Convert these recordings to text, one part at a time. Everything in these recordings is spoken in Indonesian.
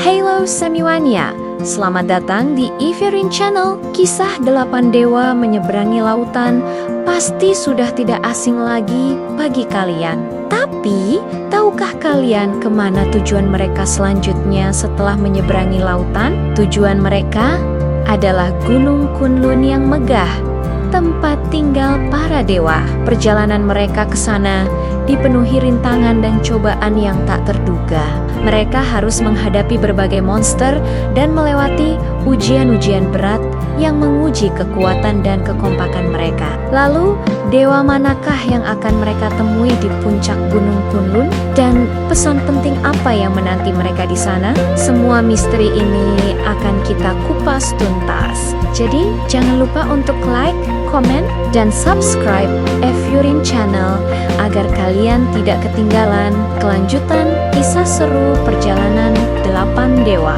Halo Semiwania, selamat datang di Iferin Channel. Kisah 8 dewa menyeberangi lautan pasti sudah tidak asing lagi bagi kalian. Tapi, tahukah kalian kemana tujuan mereka selanjutnya setelah menyeberangi lautan? Tujuan mereka adalah Gunung Kunlun yang megah, tempat tinggal para dewa. Perjalanan mereka ke sana dipenuhi rintangan dan cobaan yang tak terduga. Mereka harus menghadapi berbagai monster dan melewati ujian-ujian berat yang menguji kekuatan dan kekompakan mereka. Lalu, dewa manakah yang akan mereka temui di puncak Gunung Kunlun? Dan pesan penting apa yang menanti mereka di sana? Semua misteri ini akan kita kupas tuntas. Jadi, jangan lupa untuk like, komen, dan subscribe Iferin Channel agar kalian tidak ketinggalan kelanjutan kisah seru perjalanan 8 dewa.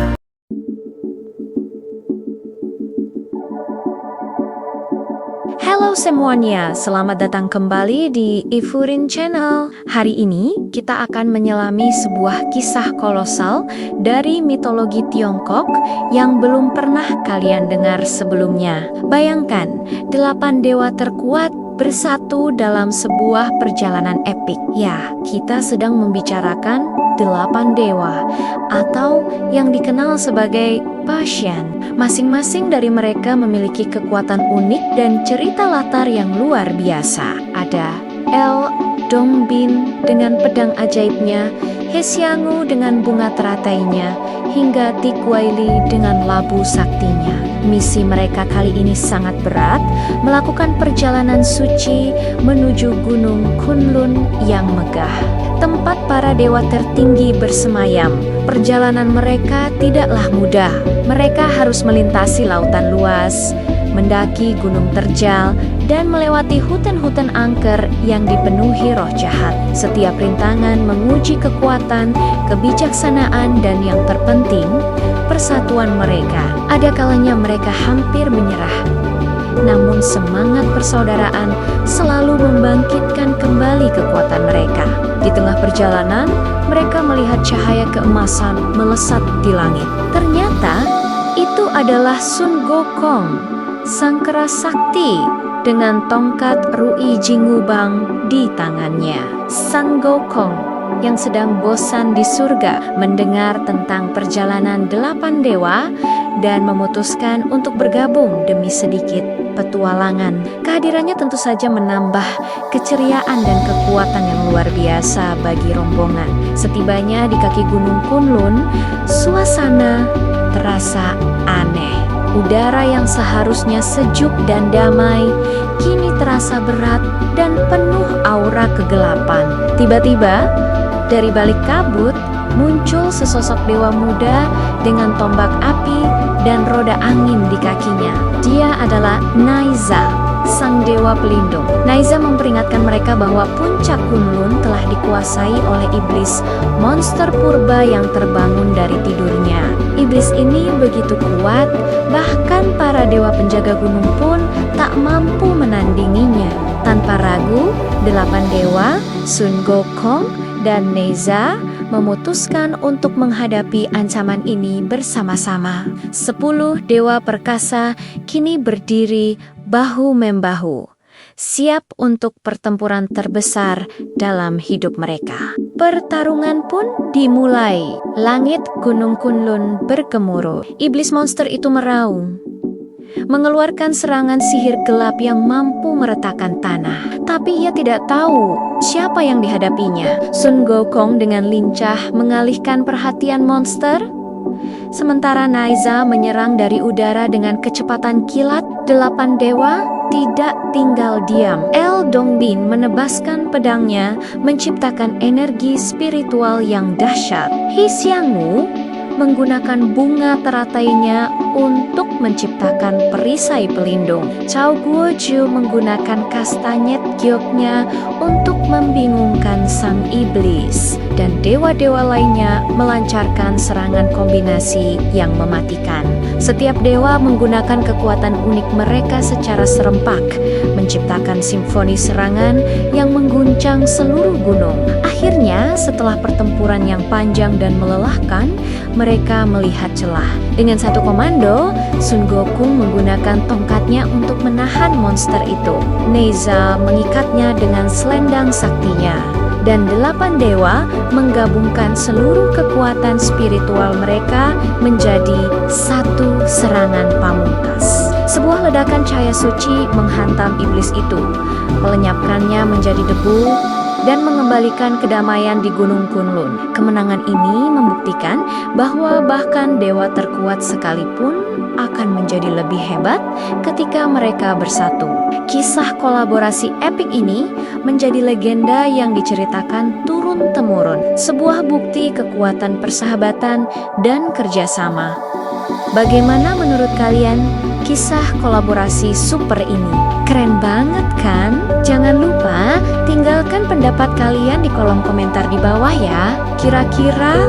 Halo semuanya, selamat datang kembali di Iferin Channel. Hari ini kita akan menyelami sebuah kisah kolosal dari mitologi Tiongkok yang belum pernah kalian dengar sebelumnya. Bayangkan, 8 dewa terkuat bersatu dalam sebuah perjalanan epik. Ya, kita sedang membicarakan 8 dewa atau yang dikenal sebagai Pasien. Masing-masing dari mereka memiliki kekuatan unik dan cerita latar yang luar biasa. Ada El Dongbin dengan pedang ajaibnya, He Xianggu dengan bunga teratainya, hingga Ti Kuai-li dengan labu saktinya. Misi mereka kali ini sangat berat, melakukan perjalanan suci menuju Gunung Kunlun yang megah, tempat para dewa tertinggi bersemayam. Perjalanan mereka tidaklah mudah. Mereka harus melintasi lautan luas, mendaki gunung terjal, dan melewati hutan-hutan angker yang dipenuhi roh jahat. Setiap rintangan menguji kekuatan, kebijaksanaan, dan yang terpenting, persatuan mereka. Ada kalanya mereka hampir menyerah. Namun semangat persaudaraan selalu membangkitkan kembali kekuatan mereka. Di tengah perjalanan, mereka melihat cahaya keemasan melesat di langit. Ternyata, itu adalah Sun Gokong, sang kera sakti, dengan tongkat Rui Jingubang di tangannya. Sang Gokong yang sedang bosan di surga mendengar tentang perjalanan 8 dewa dan memutuskan untuk bergabung demi sedikit petualangan. Kehadirannya tentu saja menambah keceriaan dan kekuatan yang luar biasa bagi rombongan. Setibanya di kaki Gunung Kunlun, suasana terasa aneh. Udara yang seharusnya sejuk dan damai kini terasa berat dan penuh aura kegelapan. Tiba-tiba, dari balik kabut muncul sesosok dewa muda dengan tombak api dan roda angin di kakinya. Dia adalah Naiza, sang dewa pelindung. Naiza memperingatkan mereka bahwa puncak Kunlun telah dikuasai oleh iblis, monster purba yang terbangun dari tidurnya. Iblis ini begitu kuat, bahkan para dewa penjaga gunung pun tak mampu menandinginya. Tanpa ragu, 8 dewa, Sun Gokong dan Naiza memutuskan untuk menghadapi ancaman ini bersama-sama. 10 dewa perkasa kini berdiri bahu-membahu, siap untuk pertempuran terbesar dalam hidup mereka. Pertarungan pun dimulai. Langit Gunung Kunlun bergemuruh. Iblis monster itu meraung, mengeluarkan serangan sihir gelap yang mampu meretakan tanah. Tapi ia tidak tahu siapa yang dihadapinya. Sun Gokong dengan lincah mengalihkan perhatian monster, sementara Naiza menyerang dari udara dengan kecepatan kilat. 8 dewa tidak tinggal diam. El Dongbin menebaskan pedangnya, menciptakan energi spiritual yang dahsyat. He Xianggu menggunakan bunga teratainya untuk menciptakan perisai pelindung. Cao Guoju menggunakan kastanyet gioknya untuk membingungkan sang iblis. Dan dewa-dewa lainnya melancarkan serangan kombinasi yang mematikan. Setiap dewa menggunakan kekuatan unik mereka secara serempak, menciptakan simfoni serangan yang mengguncang seluruh gunung. Akhirnya, setelah pertempuran yang panjang dan melelahkan, mereka melihat celah. Dengan satu komando, Sun Gokong menggunakan tongkatnya untuk menahan monster itu. Neza mengikatnya dengan selendang saktinya. Dan 8 dewa menggabungkan seluruh kekuatan spiritual mereka menjadi satu serangan pamungkas. Sebuah ledakan cahaya suci menghantam iblis itu, melenyapkannya menjadi debu, dan mengembalikan kedamaian di Gunung Kunlun. Kemenangan ini membuktikan bahwa bahkan dewa terkuat sekalipun akan menjadi lebih hebat ketika mereka bersatu. Kisah kolaborasi epik ini menjadi legenda yang diceritakan turun-temurun, sebuah bukti kekuatan persahabatan dan kerjasama. Bagaimana menurut kalian kisah kolaborasi super ini? Keren banget kan? Jangan lupa tinggalkan pendapat kalian di kolom komentar di bawah ya. Kira-kira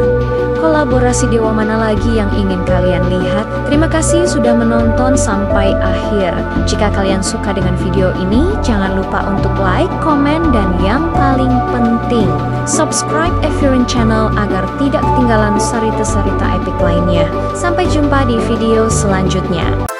kolaborasi dewa mana lagi yang ingin kalian lihat? Terima kasih sudah menonton sampai akhir. Jika kalian suka dengan video ini, jangan lupa untuk like, komen, dan yang paling penting, subscribe Efurin Channel agar tidak ketinggalan cerita-cerita epik lainnya. Sampai jumpa di video selanjutnya.